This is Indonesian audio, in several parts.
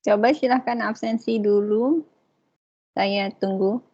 Coba silahkan absensi dulu. Saya tunggu.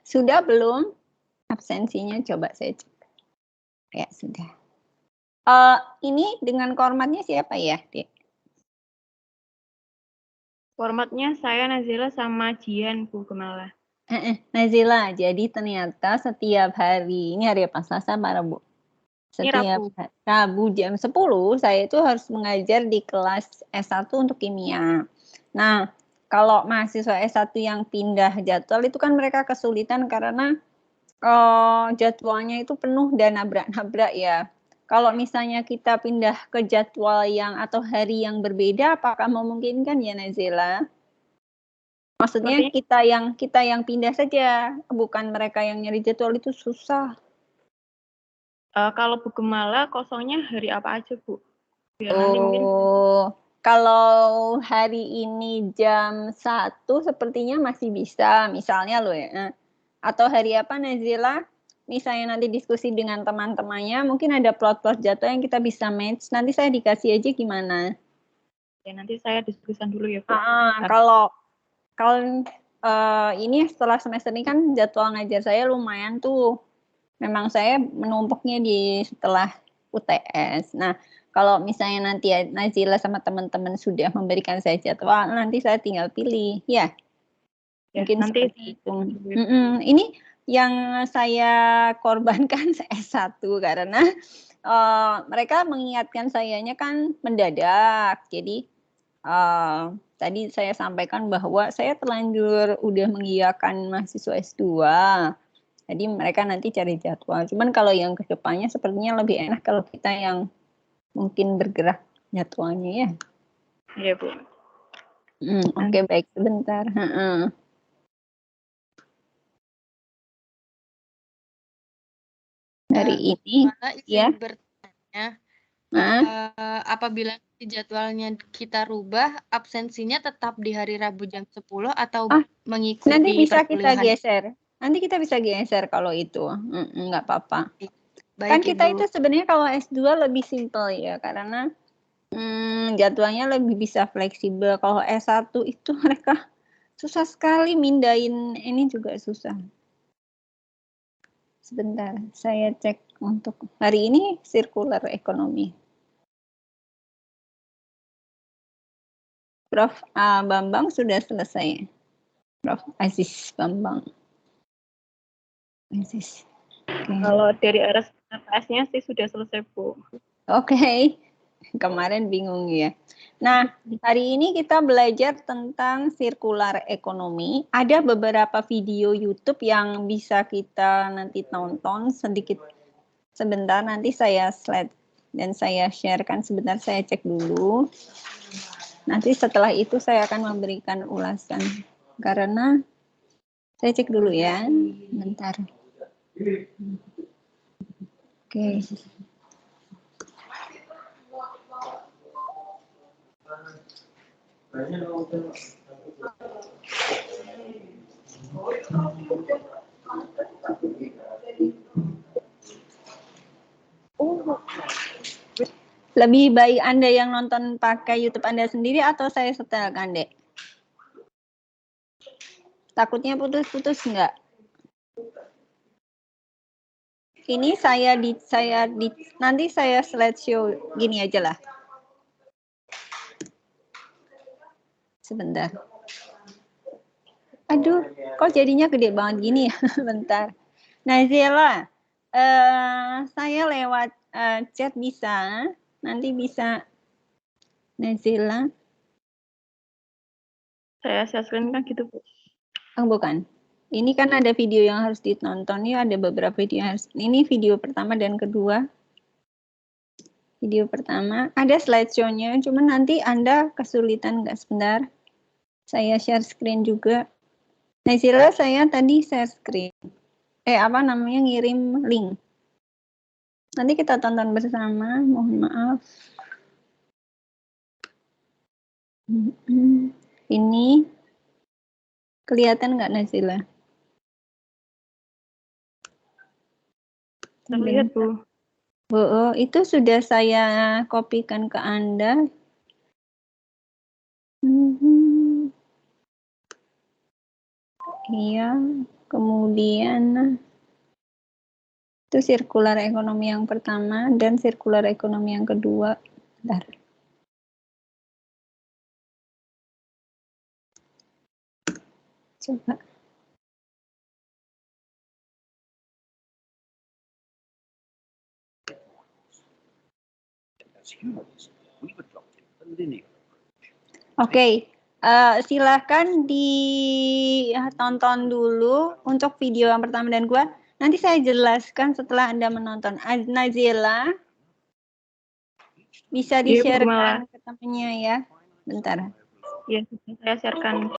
Sudah belum? Absensinya coba saya cek. Ya, sudah. Ini dengan formatnya siapa ya, Dek? Formatnya saya, Nazila, sama Jian, Bu Gemala. Nazila, jadi ternyata setiap hari, ini hari apa? Selasa apa Rabu? Ini Setiap Rabu. Rabu jam 10, saya itu harus mengajar di kelas S1 untuk kimia. Nah, kalau mahasiswa S1 yang pindah jadwal itu kan mereka kesulitan karena jadwalnya itu penuh dan nabrak-nabrak ya. Kalau misalnya kita pindah ke jadwal yang atau hari yang berbeda, apakah memungkinkan ya Nazila? Maksudnya Sepertinya kita yang pindah saja, bukan mereka yang nyari jadwal itu susah. kalau Bu Gemala kosongnya hari apa aja, Bu? Biar nanti mungkin Kalau hari ini jam 1 sepertinya masih bisa, misalnya loh ya. Atau hari apa Nazila? Misalnya nanti diskusi dengan teman-temannya, mungkin ada plot-plot jadwal yang kita bisa match. Nanti saya dikasih aja gimana? ya nanti saya diskusikan dulu ya, Bu. Kalau ini setelah semester ini kan jadwal ngajar saya lumayan tuh. Memang saya menumpuknya di setelah UTS. Nah, kalau misalnya nanti Nazila sama teman-teman sudah memberikan saya jadwal, nanti saya tinggal pilih. Ya, mungkin nanti seperti itu. Ini yang saya korbankan S1 karena mereka mengingatkan sayanya kan mendadak. Jadi tadi saya sampaikan bahwa saya terlanjur udah mengiyakan mahasiswa S2. Jadi mereka nanti cari jadwal. Cuman kalau yang kedepannya sepertinya lebih enak kalau kita yang mungkin bergerak jadwalnya ya. Iya, Bu. Oke, baik. Sebentar. Hari ini ya. Bertanya, apabila jadwalnya kita rubah, absensinya tetap di hari Rabu jam 10 atau mengikuti nanti bisa kita perkuliahan? geser. Nanti kita bisa geser kalau itu. Nggak apa-apa. Baik, Kan kita Ibu. itu sebenarnya kalau S2 lebih simpel ya, karena jadwalnya lebih bisa fleksibel. Kalau S1 itu mereka susah sekali mindahin, ini juga susah. Sebentar, saya cek untuk hari ini sirkular ekonomi. Prof. Bambang sudah selesai. Prof. Aziz Bambang. Aziz. Kalau dari RS-nya sih sudah selesai, Bu. Oke. Kemarin bingung ya. Nah, hari ini kita belajar tentang sirkular ekonomi. Ada beberapa video YouTube yang bisa kita nanti tonton sedikit sebentar. Nanti saya slide dan saya sharekan sebentar, saya cek dulu. Nanti setelah itu saya akan memberikan ulasan. Karena saya cek dulu ya, bentar. Oke. Lebih baik Anda yang nonton pakai YouTube Anda sendiri atau saya setelkan, Dek? Takutnya putus-putus enggak? Ini nanti saya slideshow gini aja lah. Sebentar. Aduh, kok jadinya gede banget gini ya? Bentar. Nazila, saya lewat chat bisa, nanti bisa Nazila. Saya share screen kan gitu, Bu. Oh, bukan. Ini kan ada video yang harus ditonton. Ya, ada beberapa video yang harus. Ini video pertama dan kedua. Video pertama. Ada slideshow-nya, cuman nanti Anda kesulitan nggak sebentar. Saya share screen juga. Nazila, saya tadi share screen. Ngirim link. Nanti kita tonton bersama. Mohon maaf. Ini kelihatan nggak Nazila? Terlihat, Bu. Oh, itu sudah saya kopikan ke Anda. Iya, kemudian itu sirkular ekonomi yang pertama dan sirkular ekonomi yang kedua. Bentar. Coba. Oke, silahkan ditonton dulu untuk video yang pertama dan kedua. Nanti saya jelaskan setelah Anda menonton. Nazila, bisa di-share ke temannya ya. Bentar. Iya, saya sharekan.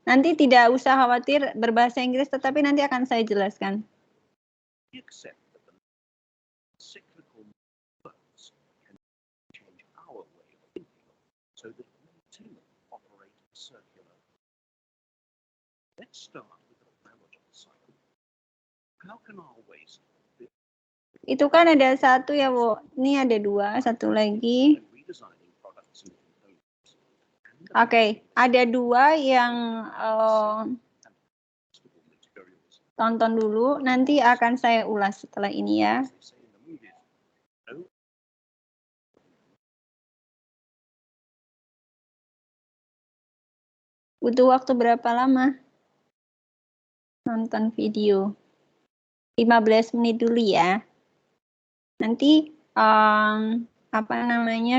Nanti tidak usah khawatir berbahasa Inggris, tetapi nanti akan saya jelaskan. Itu kan ada satu ya, Bu. Ini ada dua, satu lagi. Oke, ada dua yang tonton dulu. Nanti akan saya ulas setelah ini ya. Butuh waktu berapa lama? Nonton video. 15 menit dulu ya. Nanti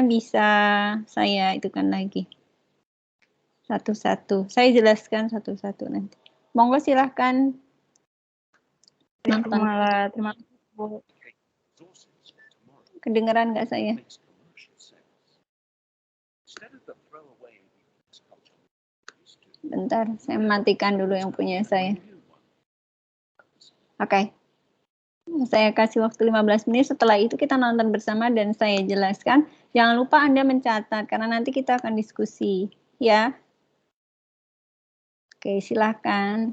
bisa saya itukan lagi. Satu-satu. Saya jelaskan satu-satu nanti. Monggo silahkan nonton. Terima kasih, Bu. Kedengeran nggak saya? Bentar, saya matikan dulu yang punya saya. Oke. Saya kasih waktu 15 menit, setelah itu kita nonton bersama dan saya jelaskan. Jangan lupa Anda mencatat, karena nanti kita akan diskusi. Ya. Oke, silahkan.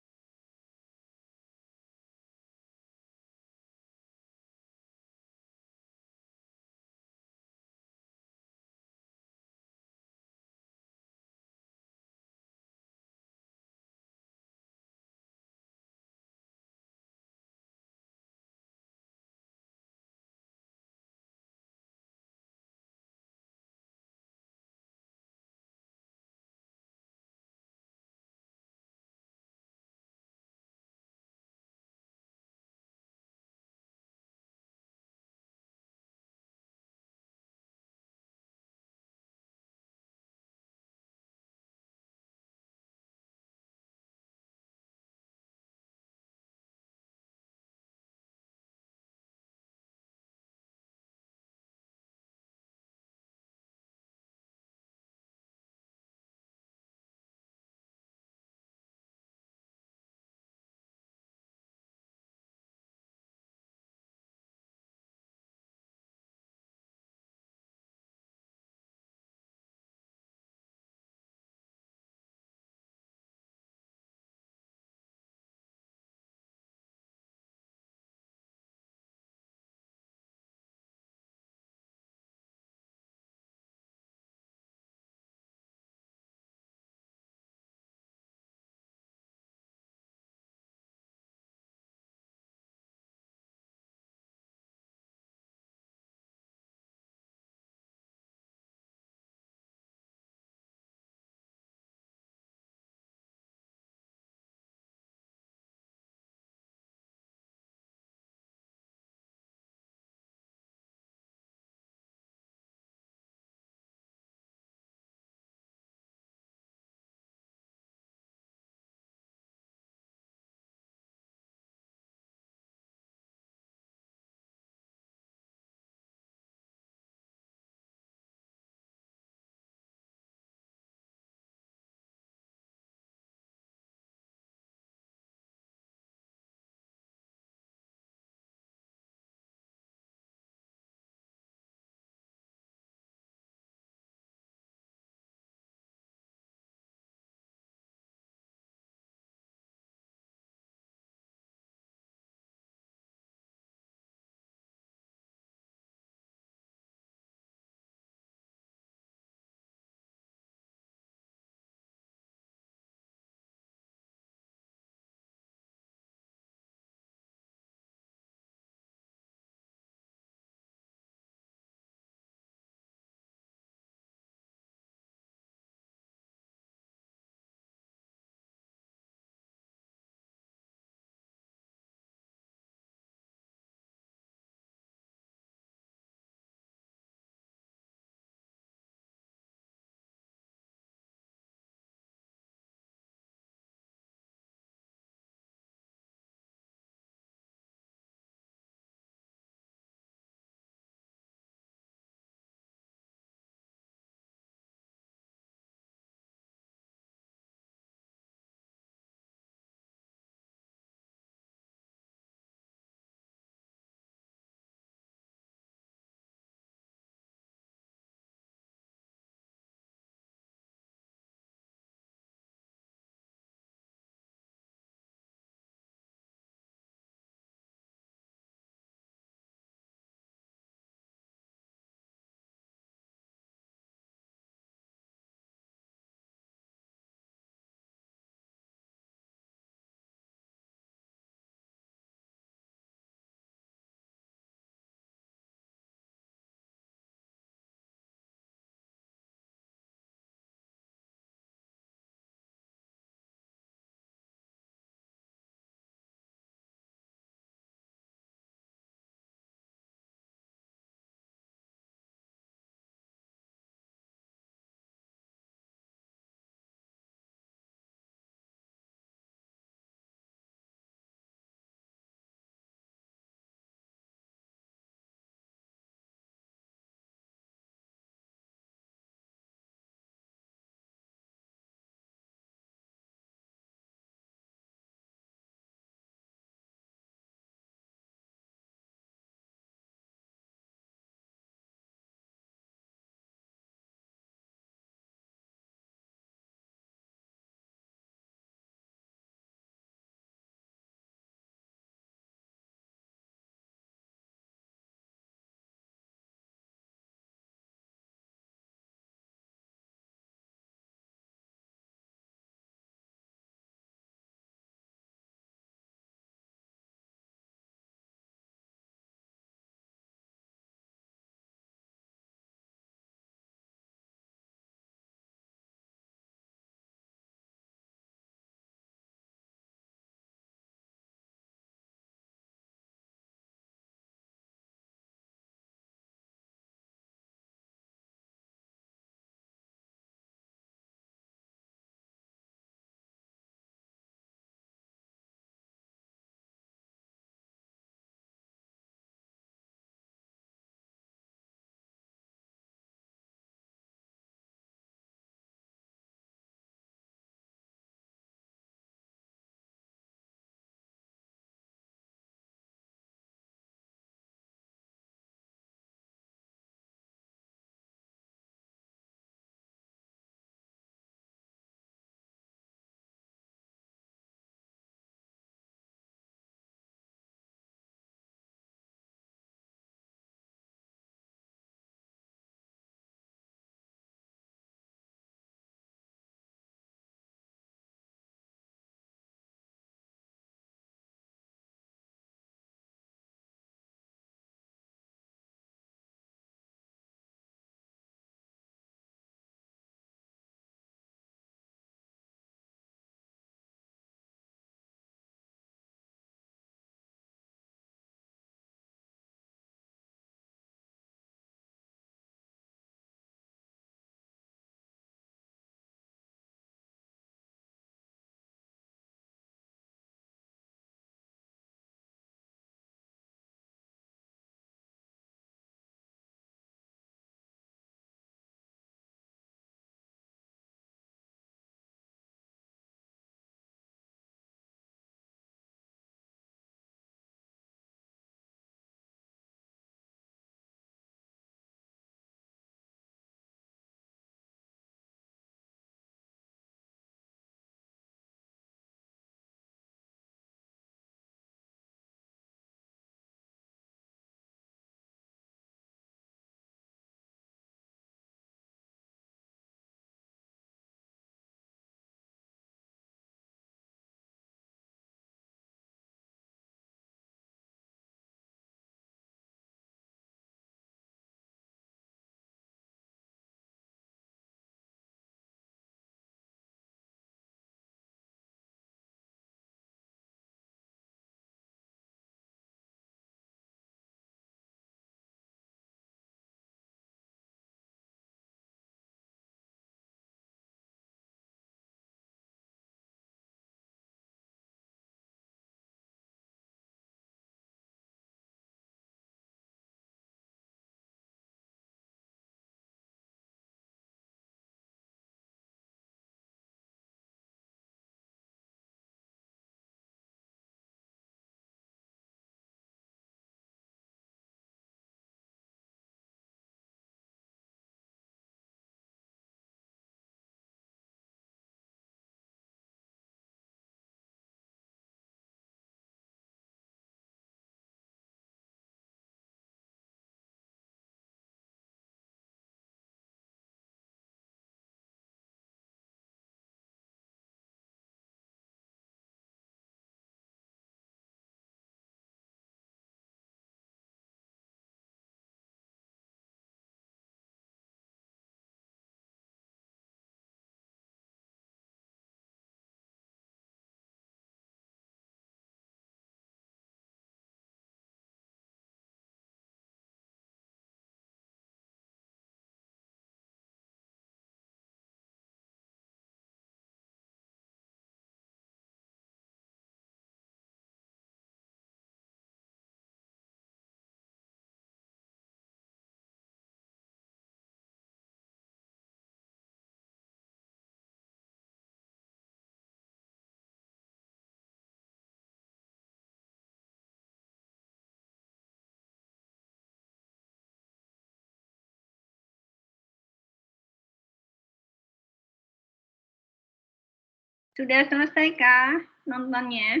Sudah selesai kah nontonnya?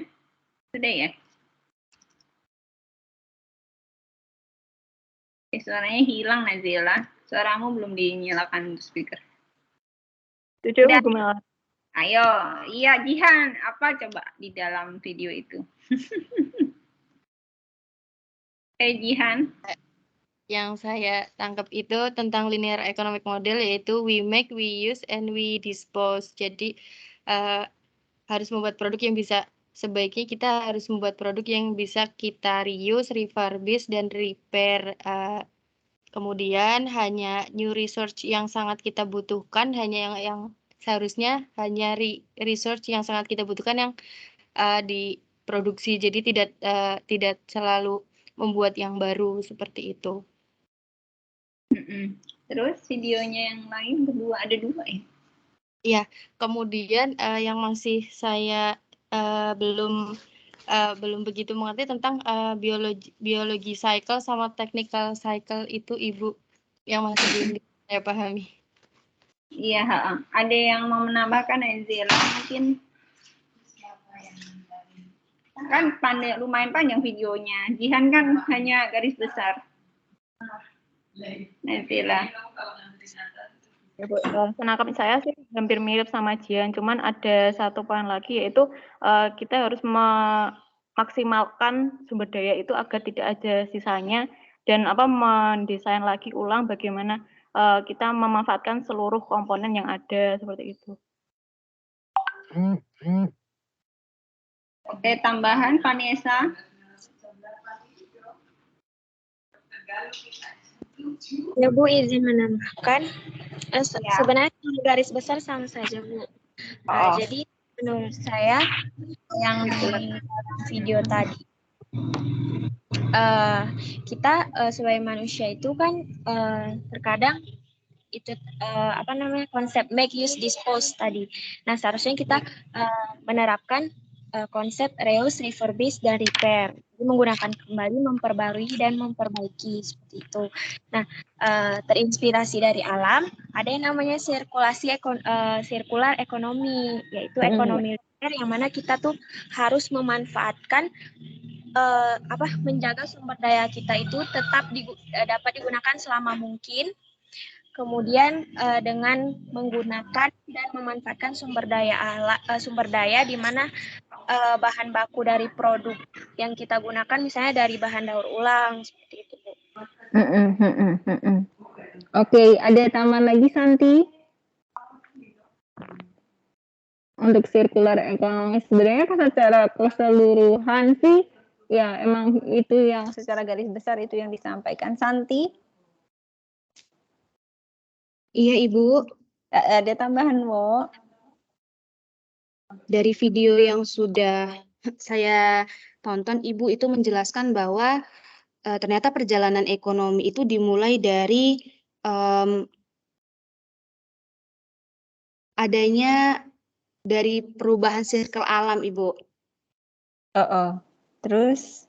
Sudah ya? Suaranya hilang Nazila. Suaramu belum dinyalakan speaker. Sudah, Sudah. Bu Mela. Ayo, iya Jihan, apa coba di dalam video itu? Jihan. Yang saya tangkap itu tentang linear economic model, yaitu we make, we use, and we dispose. Jadi harus membuat produk yang bisa, sebaiknya kita harus membuat produk yang bisa kita reuse, refurbish, dan repair. Kemudian hanya new research yang sangat kita butuhkan, hanya yang seharusnya hanya research yang sangat kita butuhkan yang diproduksi. Jadi tidak selalu membuat yang baru seperti itu. Terus videonya yang lain kedua ada 2 ya? Iya, kemudian yang masih saya belum begitu mengerti tentang biologi cycle sama technical cycle itu, Ibu, yang masih belum saya pahami. Iya, ada yang mau menambahkan Nazila mungkin? Kan lumayan panjang videonya. Jihan kan hanya garis besar. Nazila. Ya, Bu. Senangkap saya sih hampir mirip sama Jian, cuman ada satu poin lagi, yaitu kita harus memaksimalkan sumber daya itu agar tidak ada sisanya, dan mendesain lagi ulang bagaimana kita memanfaatkan seluruh komponen yang ada seperti itu. Oke, tambahan Vanessa. Ya Bu, izin menambahkan, sebenarnya garis besar sama saja Bu. Jadi menurut saya yang di video tadi, kita sebagai manusia itu kan terkadang itu konsep make, use, dispose tadi. Nah, seharusnya kita menerapkan konsep reuse, refurbish, dan repair. Jadi menggunakan kembali, memperbarui, dan memperbaiki seperti itu. Nah, terinspirasi dari alam, ada yang namanya sirkular ekonomi, yaitu ekonomi linear, yang mana kita tuh harus memanfaatkan menjaga sumber daya kita itu tetap dapat digunakan selama mungkin. Kemudian dengan menggunakan dan memanfaatkan sumber daya di mana bahan baku dari produk yang kita gunakan misalnya dari bahan daur ulang seperti itu. Oke, ada tambahan lagi Santi? Untuk circular economy sebenarnya secara keseluruhan sih ya emang itu yang secara garis besar itu yang disampaikan Santi. Iya, Ibu. Ada tambahan, Wo? Dari video yang sudah saya tonton, Ibu itu menjelaskan bahwa ternyata perjalanan ekonomi itu dimulai dari adanya dari perubahan sirkel alam, Ibu. Terus?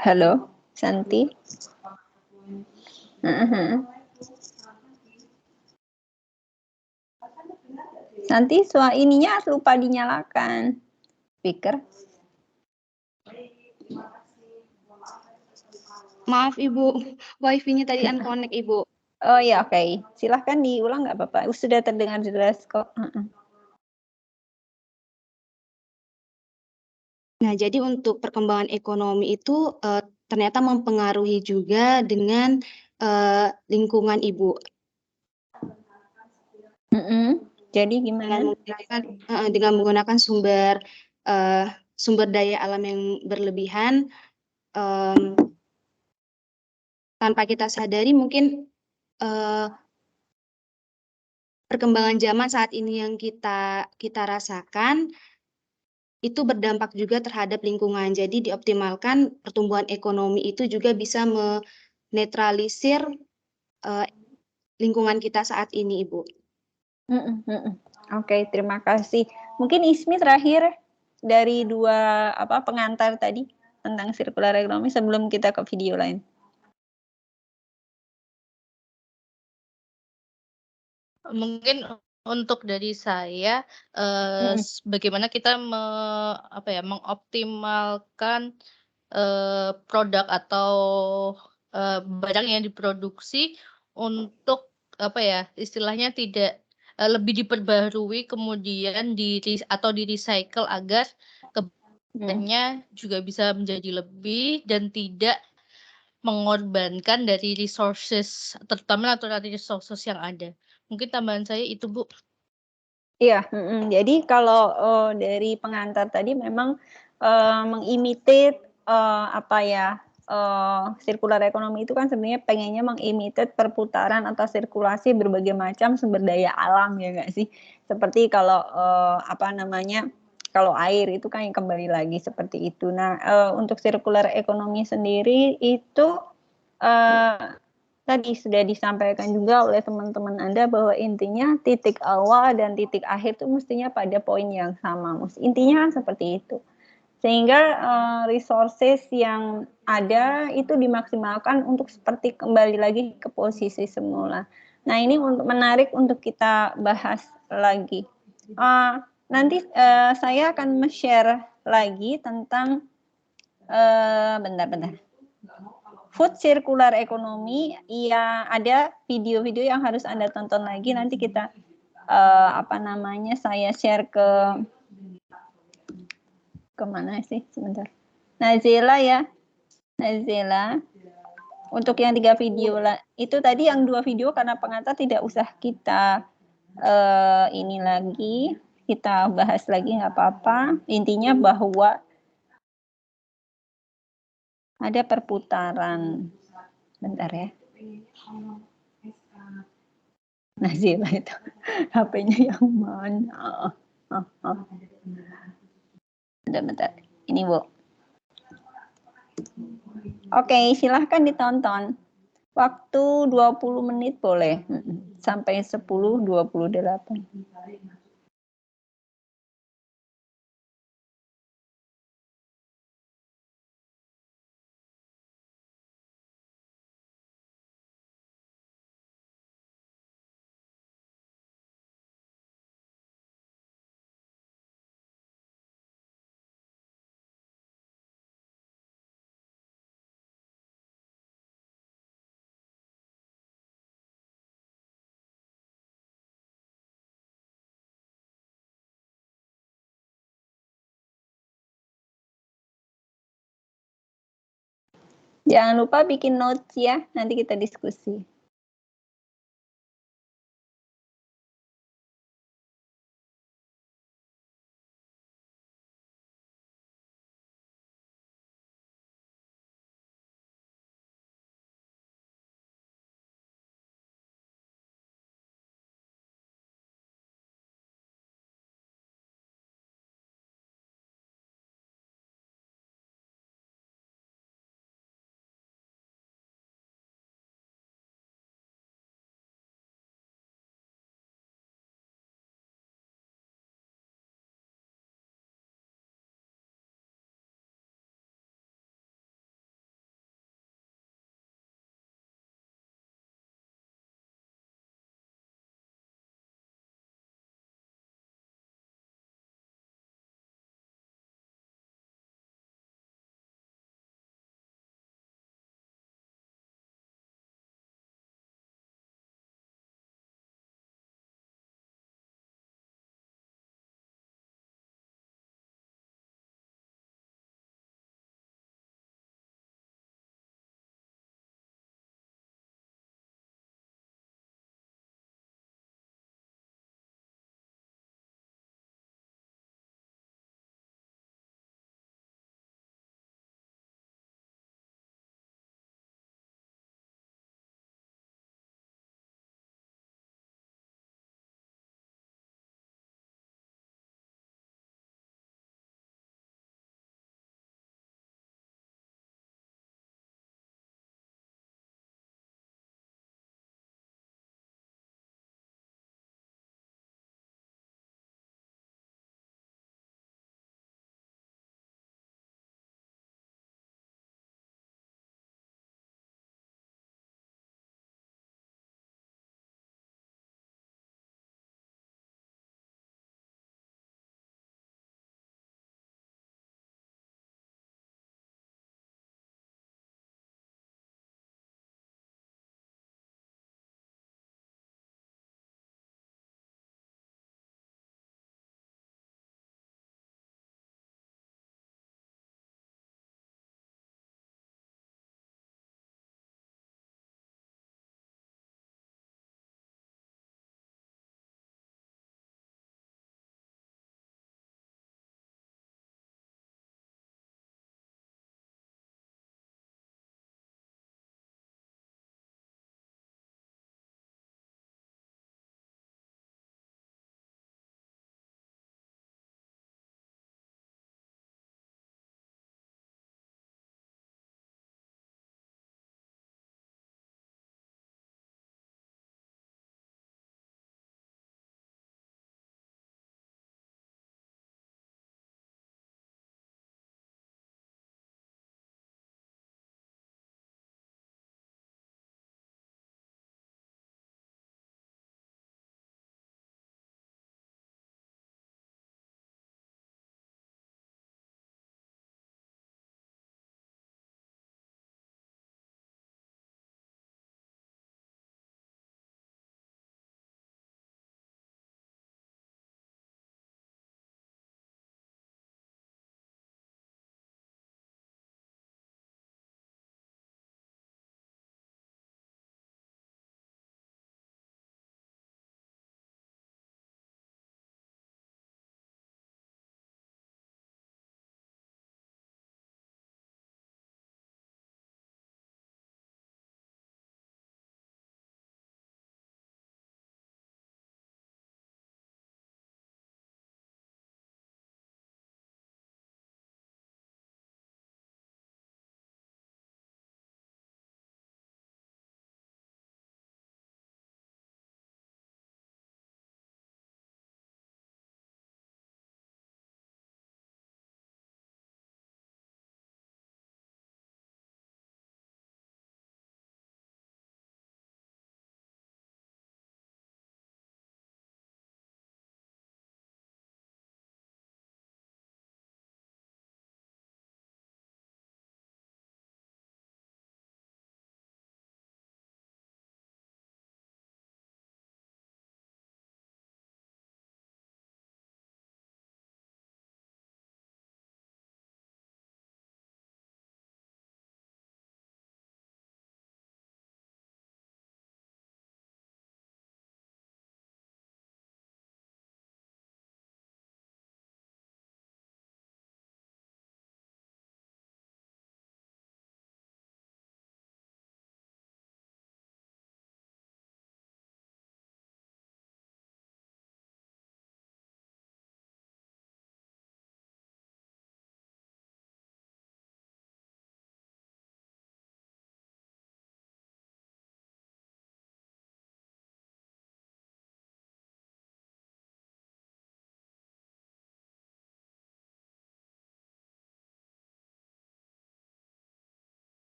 Halo, Santi? Santi, ininya lupa dinyalakan. Speaker. Maaf, Ibu. Wifi-nya tadi unconnect, Ibu. Oh ya, oke. Silahkan diulang nggak apa-apa. Sudah terdengar jelas kok. Nah, jadi untuk perkembangan ekonomi itu ternyata mempengaruhi juga dengan lingkungan, Ibu. Jadi gimana? Dengan menggunakan sumber daya alam yang berlebihan, tanpa kita sadari mungkin perkembangan zaman saat ini yang kita rasakan itu berdampak juga terhadap lingkungan. Jadi dioptimalkan pertumbuhan ekonomi itu juga bisa menetralisir lingkungan kita saat ini, Ibu. Oke, terima kasih. Mungkin Ismi terakhir dari 2 pengantar tadi tentang circular economy sebelum kita ke video lain. Mungkin untuk dari saya, Mhm. bagaimana kita mengoptimalkan, produk atau, barang yang diproduksi untuk, istilahnya tidak, lebih diperbarui kemudian atau di-recycle agar Mhm. kedepannya juga bisa menjadi lebih dan tidak mengorbankan dari resources, terutama natural resources yang ada. Mungkin tambahan saya itu, Bu. Iya, jadi kalau, dari pengantar tadi memang, meng-imitate, sirkular ekonomi itu kan sebenarnya pengennya meng-imitate perputaran atau sirkulasi berbagai macam sumber daya alam, ya nggak sih? Seperti kalau, kalau air itu kan yang kembali lagi seperti itu. Nah, untuk sirkular ekonomi sendiri itu, tadi sudah disampaikan juga oleh teman-teman Anda bahwa intinya titik awal dan titik akhir itu mestinya pada poin yang sama, intinya kan seperti itu. Sehingga, resources yang ada itu dimaksimalkan untuk seperti kembali lagi ke posisi semula. Nah, ini menarik untuk kita bahas lagi. Nanti, saya akan share lagi tentang, bentar. Food circular economy, iya ada video-video yang harus Anda tonton lagi, nanti kita, saya share ke mana sih? Sebentar. Nazila ya, Nazila. Untuk yang 3 video itu tadi yang 2 video karena pengantar tidak usah kita, ini lagi, kita bahas lagi nggak apa-apa. Intinya bahwa ada perputaran. Bentar ya. Nazila itu HP-nya yang mana? Bentar. Ini, Bu. Oke, silahkan ditonton. Waktu 20 menit boleh, sampai 10:28. Jangan lupa bikin notes ya, nanti kita diskusi.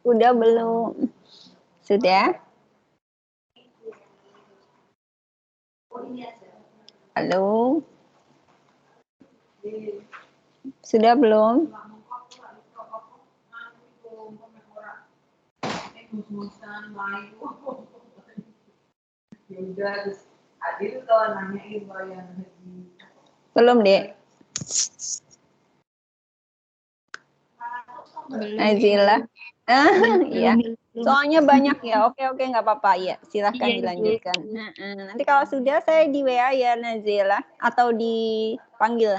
Udah belum? Sudah? Halo? Sudah belum? Belum, Dek? Belum. Nazila? Iya. belum. Soalnya banyak ya. Oke, nggak apa-apa. Ya, silahkan Iya, dilanjutkan. Nanti kalau sudah saya di WA ya, Nazila. Atau dipanggil.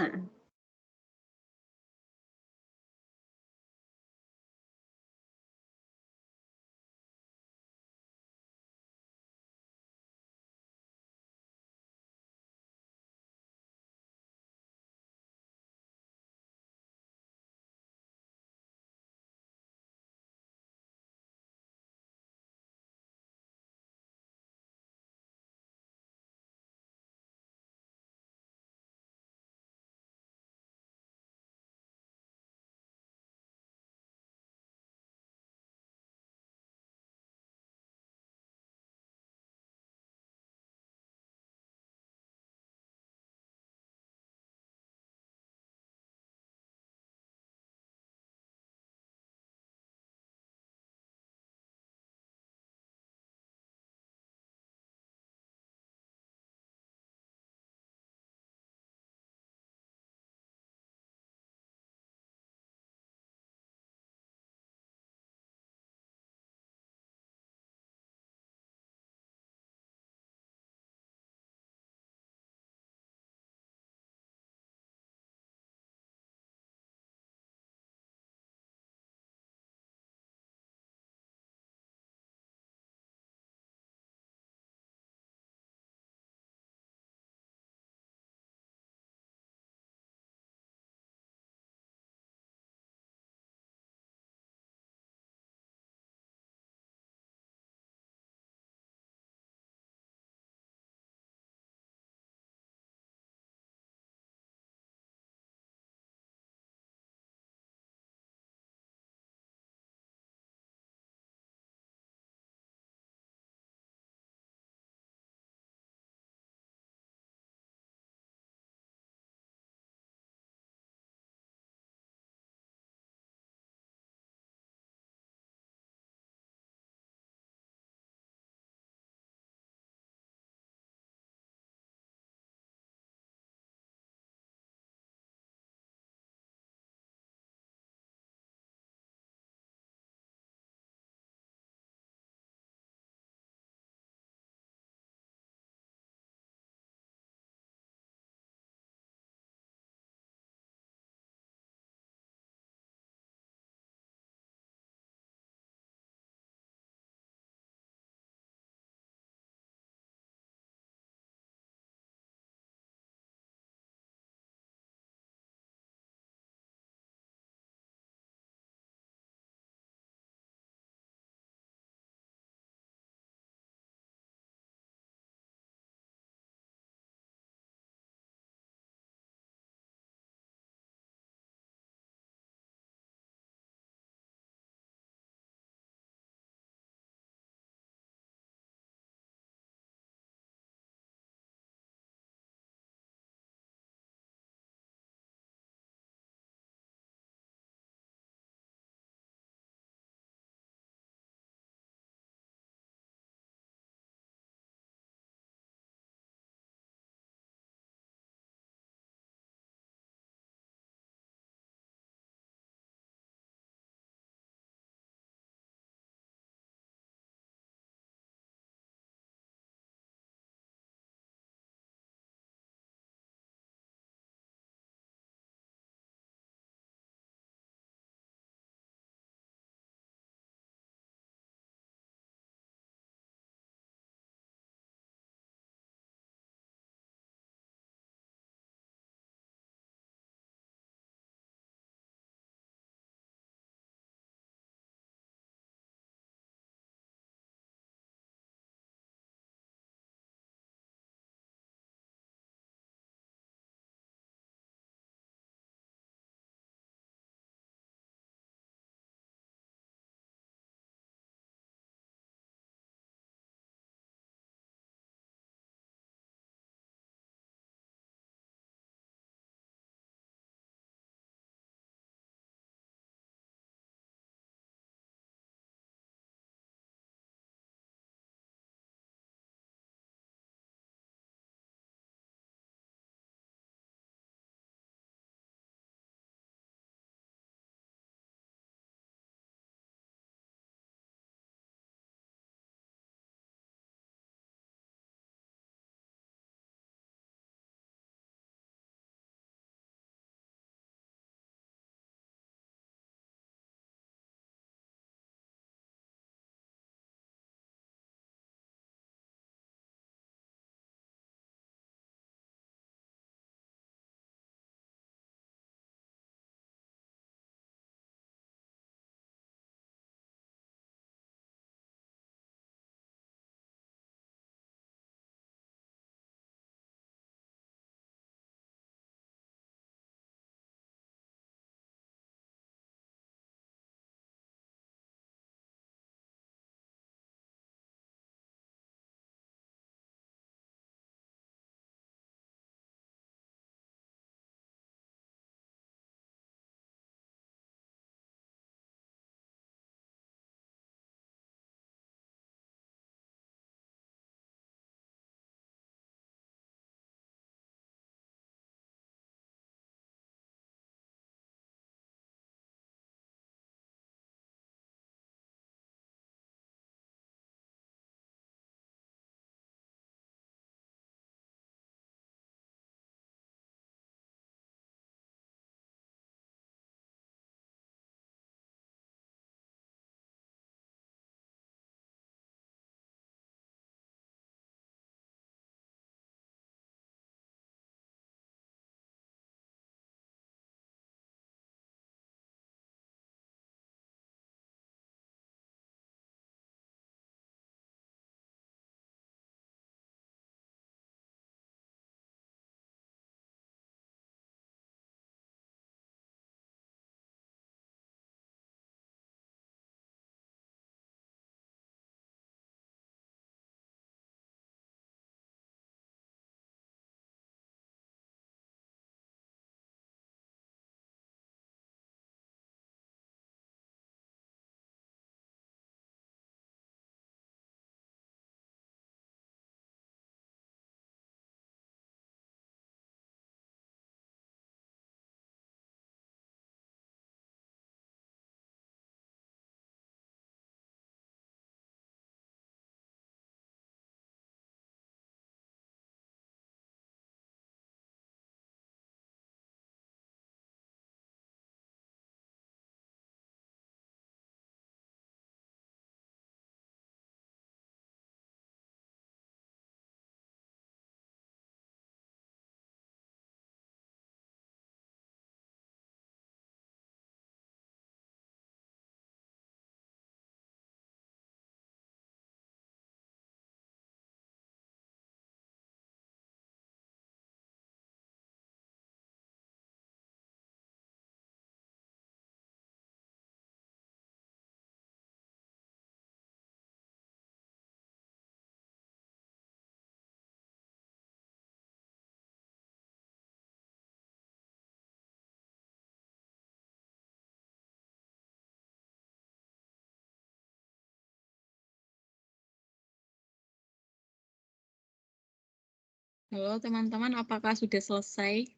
Halo teman-teman, apakah sudah selesai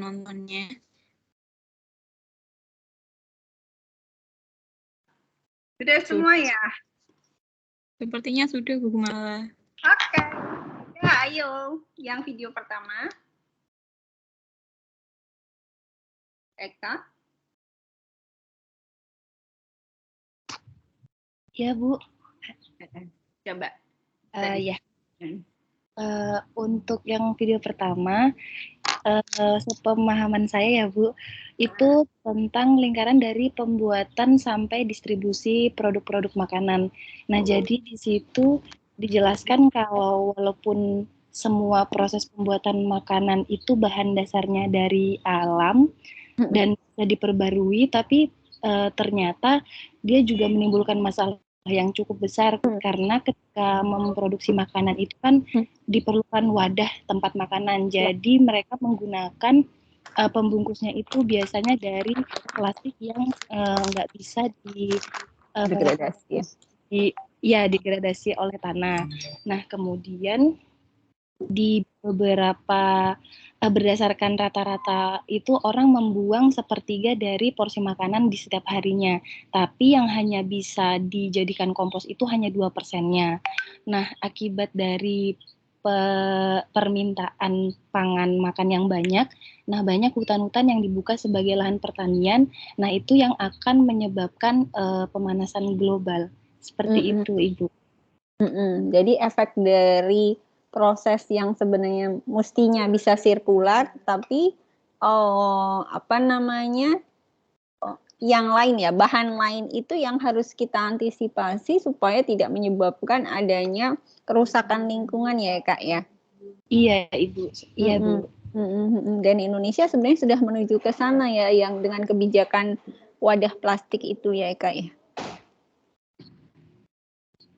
nontonnya? Sudah semua ya? Sepertinya sudah, Bu Kumala. Oke. Ya, ayo. Yang video pertama. Eka. Ya, Bu. Coba. Ya. Untuk yang video pertama, sepemahaman saya ya, Bu, itu tentang lingkaran dari pembuatan sampai distribusi produk-produk makanan. Nah, jadi di situ dijelaskan kalau walaupun semua proses pembuatan makanan itu bahan dasarnya dari alam dan bisa diperbarui, tapi ternyata dia juga menimbulkan masalah yang cukup besar karena ketika memproduksi makanan itu kan diperlukan wadah tempat makanan. Jadi mereka menggunakan pembungkusnya itu biasanya dari plastik yang nggak bisa degradasi oleh tanah. Nah, kemudian di beberapa berdasarkan rata-rata itu orang membuang sepertiga dari porsi makanan di setiap harinya, tapi yang hanya bisa dijadikan kompos itu hanya 2%-nya. Nah, akibat dari permintaan pangan makan yang banyak, nah banyak hutan-hutan yang dibuka sebagai lahan pertanian, nah itu yang akan menyebabkan pemanasan global. Seperti itu, Ibu. Jadi efek dari proses yang sebenarnya mestinya bisa sirkular, tapi yang lain ya, bahan lain itu yang harus kita antisipasi supaya tidak menyebabkan adanya kerusakan lingkungan ya, Kak ya. Iya, Ibu. Iya, Bu. Dan Indonesia sebenarnya sudah menuju ke sana ya, yang dengan kebijakan wadah plastik itu ya, Kak ya.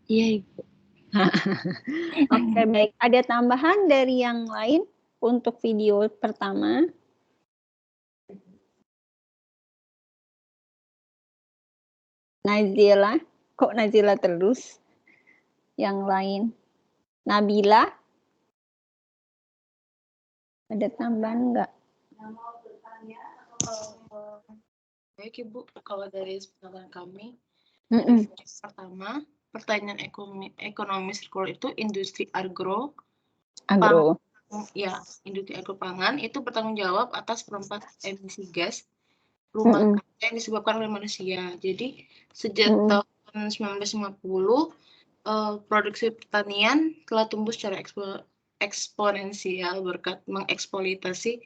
Iya, Ibu. Oke, baik. Ada tambahan dari yang lain untuk video pertama? Nazila, kok Nazila terus? Yang lain? Nabila? Ada tambahan enggak? Baik Ibu, kalau dari pengetahuan kami, pertama, pertanyaan ekonomi sirkular itu industri agro. Industri agro pangan itu bertanggung jawab atas perempat emisi gas rumah kaca yang disebabkan oleh manusia. Jadi sejak tahun 1950 produksi pertanian telah tumbuh secara eksponensial berkat mengeksploitasi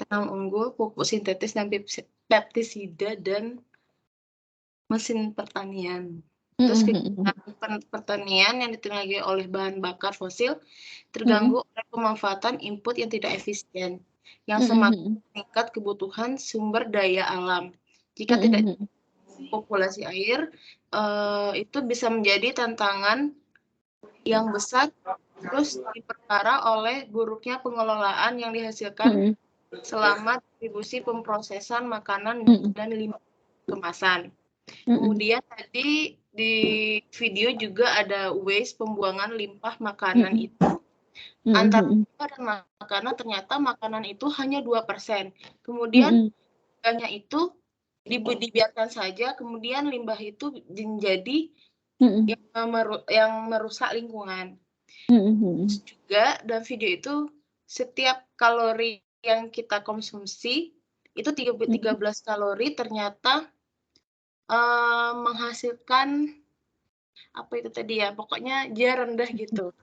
tanam unggul, pupuk sintetis dan pestisida dan mesin pertanian. Terus pertanian yang ditenagai oleh bahan bakar fosil terganggu oleh pemanfaatan input yang tidak efisien, yang semakin meningkat kebutuhan sumber daya alam. Jika tidak populasi air, itu bisa menjadi tantangan yang besar, terus diperparah oleh buruknya pengelolaan yang dihasilkan selama distribusi pemrosesan makanan dan limbah kemasan. Kemudian tadi di video juga ada waste pembuangan limbah makanan itu. Antara limbah dan makanan ternyata makanan itu hanya 2%. Kemudian limbahnya itu dibiarkan saja, kemudian limbah itu menjadi yang merusak lingkungan. Juga dalam video itu setiap kalori yang kita konsumsi itu 13 kalori ternyata menghasilkan apa itu tadi ya, pokoknya dia rendah gitu.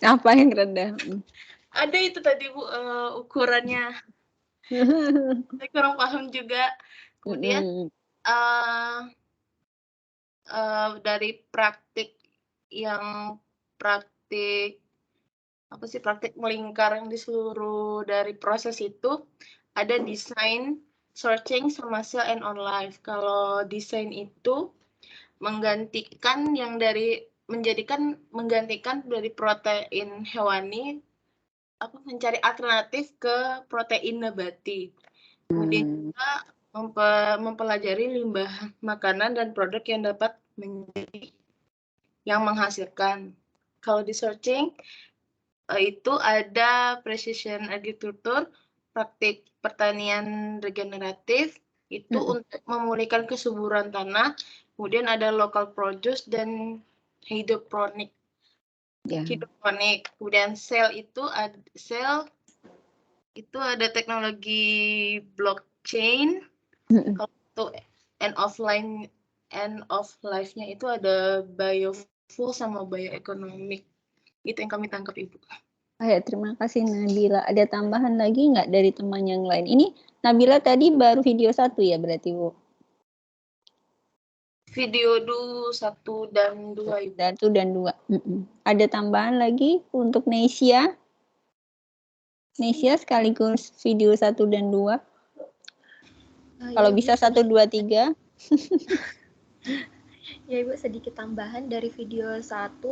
Apa yang rendah? Ada itu tadi Bu, ukurannya. Saya kurang paham juga. Kemudian dari praktik melingkar yang di seluruh dari proses itu ada desain, searching, sama cell and on life. Kalau desain itu menggantikan dari protein hewani, mencari alternatif ke protein nabati. Kemudian juga mempelajari limbah makanan dan produk yang dapat menjadi yang menghasilkan. Kalau di searching, itu ada precision agriculture, praktik pertanian regeneratif, itu untuk memulihkan kesuburan tanah. Kemudian ada local produce dan hidroponik. Kemudian sel itu ada teknologi blockchain. Kalau untuk end of life-nya itu ada biofuel sama bioeconomic. Itu yang kami tangkap, Ibu. Terima kasih Nabila. Ada tambahan lagi nggak dari teman yang lain? Ini Nabila tadi baru video 1 ya berarti, Bu? Video 1 dan 2, Ibu. 1 dan 2. Ada tambahan lagi untuk Nesia? Nesia sekaligus video 1 dan 2. Kalau bisa 1, 2, 3. Ya Ibu, sedikit tambahan dari video 1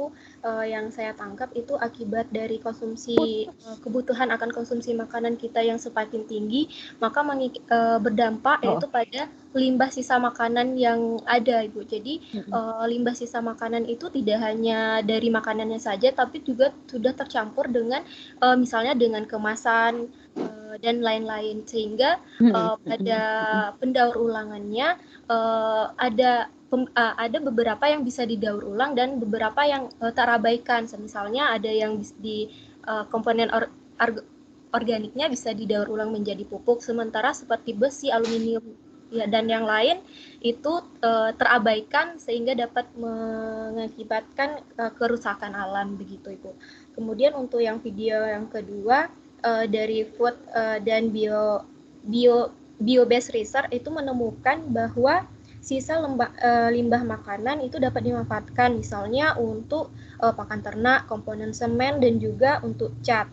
yang saya tangkap itu akibat dari konsumsi kebutuhan akan konsumsi makanan kita yang semakin tinggi, maka berdampak yaitu pada limbah sisa makanan yang ada, Ibu. Jadi limbah sisa makanan itu tidak hanya dari makanannya saja, tapi juga sudah tercampur dengan misalnya dengan kemasan dan lain-lain, sehingga pada pendaur ulangannya ada beberapa yang bisa didaur ulang dan beberapa yang terabaikan. Misalnya ada yang di komponen organiknya bisa didaur ulang menjadi pupuk, sementara seperti besi, aluminium ya, dan yang lain itu terabaikan sehingga dapat mengakibatkan kerusakan alam begitu, Ibu. Kemudian untuk yang video yang kedua dari food dan bio-based research itu menemukan bahwa sisa limbah makanan itu dapat dimanfaatkan misalnya untuk pakan ternak, komponen semen, dan juga untuk cat.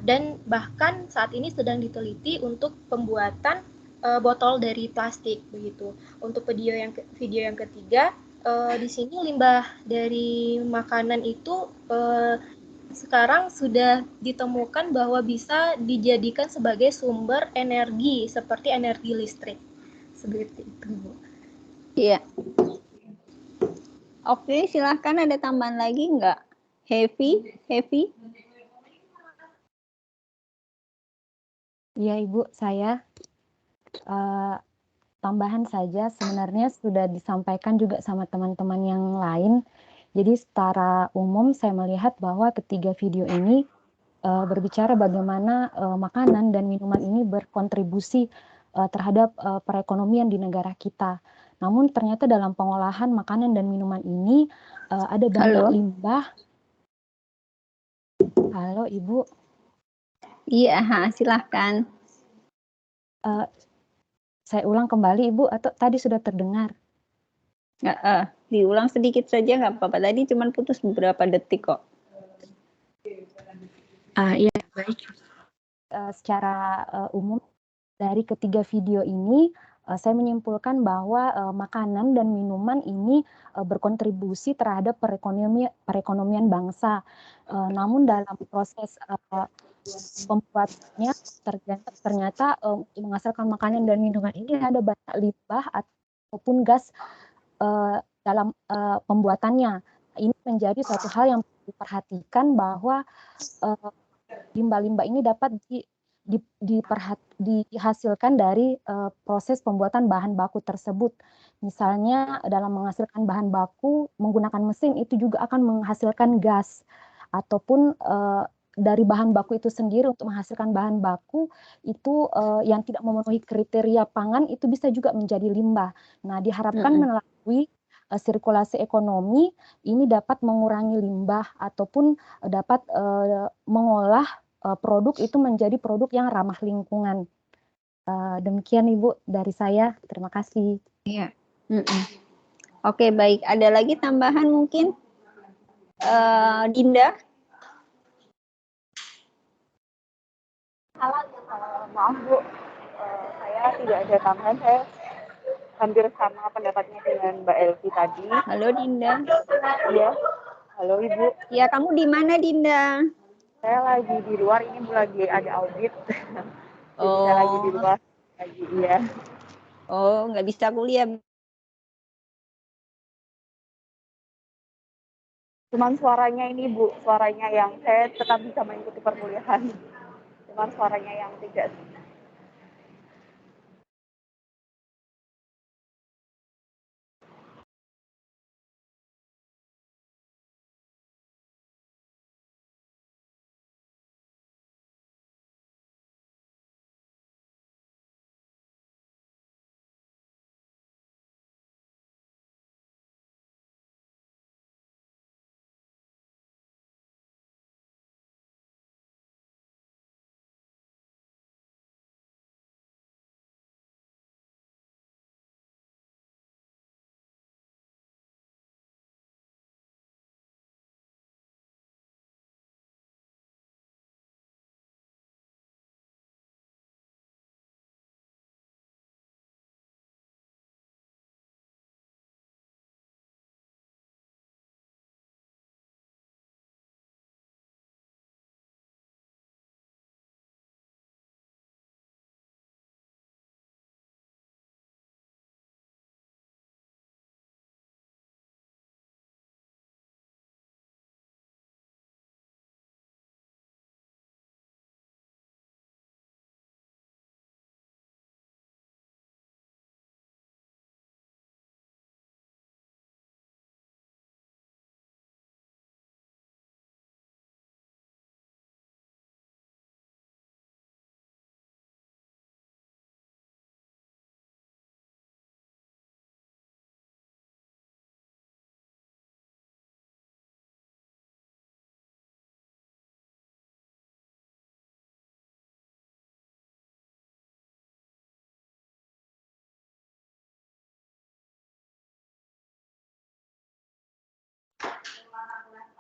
Dan bahkan saat ini sedang diteliti untuk pembuatan botol dari plastik begitu. Untuk video yang ketiga, di sini limbah dari makanan itu sekarang sudah ditemukan bahwa bisa dijadikan sebagai sumber energi seperti energi listrik. Seperti itu, Bu. Iya. Oke, silahkan ada tambahan lagi nggak? Heavy? Iya Ibu, saya tambahan saja sebenarnya sudah disampaikan juga sama teman-teman yang lain. Jadi secara umum saya melihat bahwa ketiga video ini berbicara bagaimana makanan dan minuman ini berkontribusi terhadap perekonomian di negara kita. Namun ternyata dalam pengolahan makanan dan minuman ini ada banyak limbah. Halo Ibu. Iya, silahkan. Saya ulang kembali Ibu atau tadi sudah terdengar? Diulang sedikit saja nggak apa-apa. Tadi cuma putus beberapa detik kok. Iya, baik. Secara umum dari ketiga video ini saya menyimpulkan bahwa makanan dan minuman ini berkontribusi terhadap perekonomian bangsa. Namun dalam proses pembuatannya ternyata menghasilkan makanan dan minuman ini ada banyak limbah ataupun gas dalam pembuatannya. Ini menjadi suatu hal yang perlu diperhatikan bahwa limbah-limbah ini dapat dihasilkan dari proses pembuatan bahan baku tersebut. Misalnya dalam menghasilkan bahan baku menggunakan mesin itu juga akan menghasilkan gas, ataupun dari bahan baku itu sendiri untuk menghasilkan bahan baku itu yang tidak memenuhi kriteria pangan itu bisa juga menjadi limbah. Nah, diharapkan melalui sirkulasi ekonomi ini dapat mengurangi limbah ataupun dapat mengolah produk itu menjadi produk yang ramah lingkungan. Demikian Ibu dari saya. Terima kasih. Iya. Oke, baik. Ada lagi tambahan mungkin? Dinda? Halo, maaf Bu, saya tidak ada tambahan. Saya hampir sama pendapatnya dengan Mbak Elvi tadi. Halo Dinda. Iya. Halo Ibu. Ya, kamu di mana Dinda? Saya lagi di luar, ini lagi ada audit. Jadi saya lagi di luar. Iya. Oh, nggak bisa kuliah. Cuman suaranya ini Bu, suaranya yang saya tetap bisa mengikuti perkuliahan. Cuman suaranya yang tidak.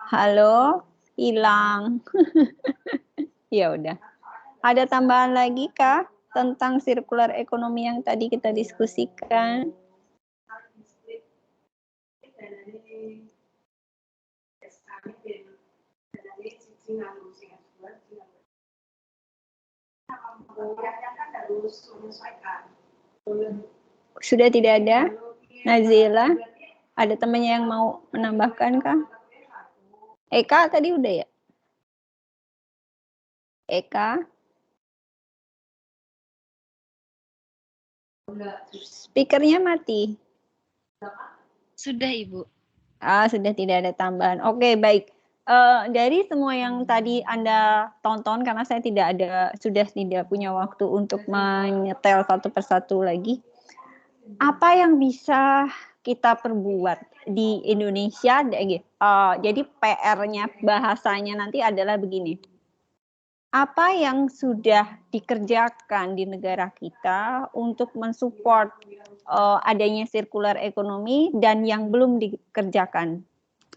Halo, hilang. Ya udah. Ada tambahan lagi kah tentang sirkular ekonomi yang tadi kita diskusikan? Sudah tidak ada? Nazila, ada temannya yang mau menambahkan kah? Eka tadi udah ya? Eka? Speakernya mati. Sudah, Ibu. Sudah tidak ada tambahan. Oke, baik. Dari semua yang tadi Anda tonton, karena saya sudah tidak punya waktu untuk menyetel satu persatu lagi. Apa yang bisa kita perbuat di Indonesia? Jadi PR-nya, bahasanya nanti adalah begini. Apa yang sudah dikerjakan di negara kita untuk mensupport adanya sirkular ekonomi dan yang belum dikerjakan?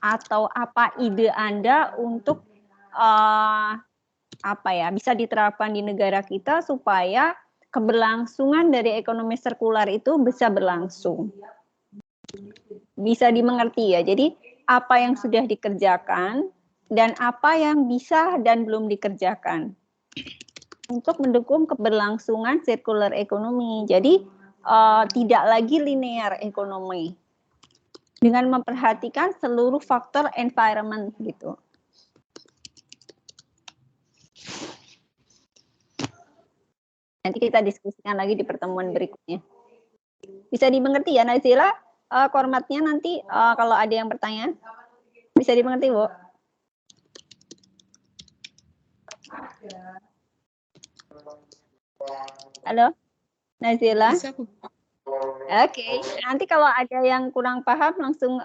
Atau apa ide Anda untuk bisa diterapkan di negara kita supaya keberlangsungan dari ekonomi sirkular itu bisa berlangsung? Bisa dimengerti ya. Jadi apa yang sudah dikerjakan dan apa yang bisa dan belum dikerjakan untuk mendukung keberlangsungan sirkular ekonomi. Jadi tidak lagi linear ekonomi dengan memperhatikan seluruh faktor environment gitu. Nanti kita diskusikan lagi di pertemuan berikutnya. Bisa dimengerti ya Nazila? Formatnya nanti kalau ada yang bertanya bisa dimengerti, Bu? Halo, Nazila? Bisa, Bu. Oke, nanti kalau ada yang kurang paham langsung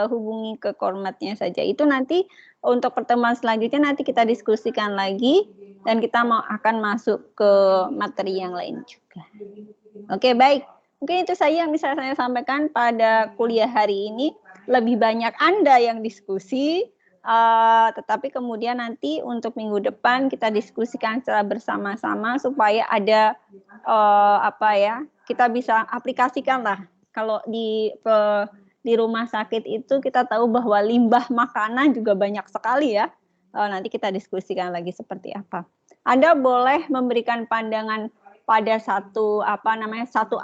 hubungi ke Kormatnya saja. Itu nanti untuk pertemuan selanjutnya nanti kita diskusikan lagi dan kita akan masuk ke materi yang lain juga. Oke, baik. Mungkin itu saja yang bisa saya sampaikan pada kuliah hari ini. Lebih banyak Anda yang diskusi, tetapi kemudian nanti untuk minggu depan kita diskusikan secara bersama-sama supaya ada kita bisa aplikasikan lah. Kalau di rumah sakit itu kita tahu bahwa limbah makanan juga banyak sekali ya. Nanti kita diskusikan lagi seperti apa. Anda boleh memberikan pandangan pada satu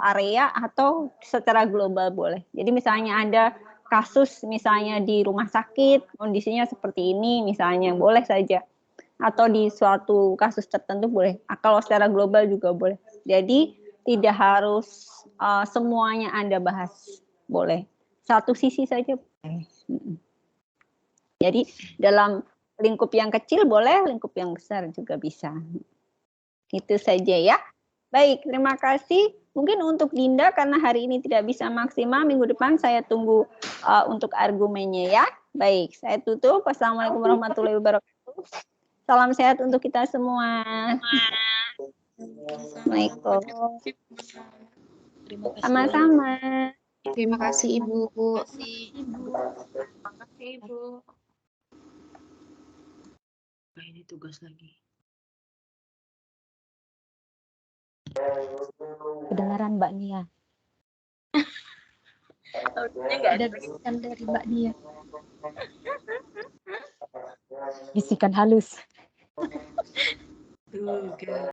area atau secara global boleh. Jadi misalnya Anda kasus misalnya di rumah sakit, kondisinya seperti ini misalnya, boleh saja. Atau di suatu kasus tertentu boleh. Kalau secara global juga boleh. Jadi tidak harus semuanya Anda bahas, boleh. Satu sisi saja boleh. Jadi dalam lingkup yang kecil boleh, lingkup yang besar juga bisa. Itu saja ya. Baik, terima kasih. Mungkin untuk Dinda karena hari ini tidak bisa maksimal, minggu depan saya tunggu untuk argumennya ya. Baik, saya tutup. Wassalamualaikum warahmatullahi wabarakatuh. Salam sehat untuk kita semua. Assalamualaikum. Sama-sama. Terima kasih Ibu. Terima kasih Ibu. Nah, ini tugas lagi. Kedengaran Mbak Nia. Ada bisikan dari Mbak Nia. Bisikan halus. Tugas.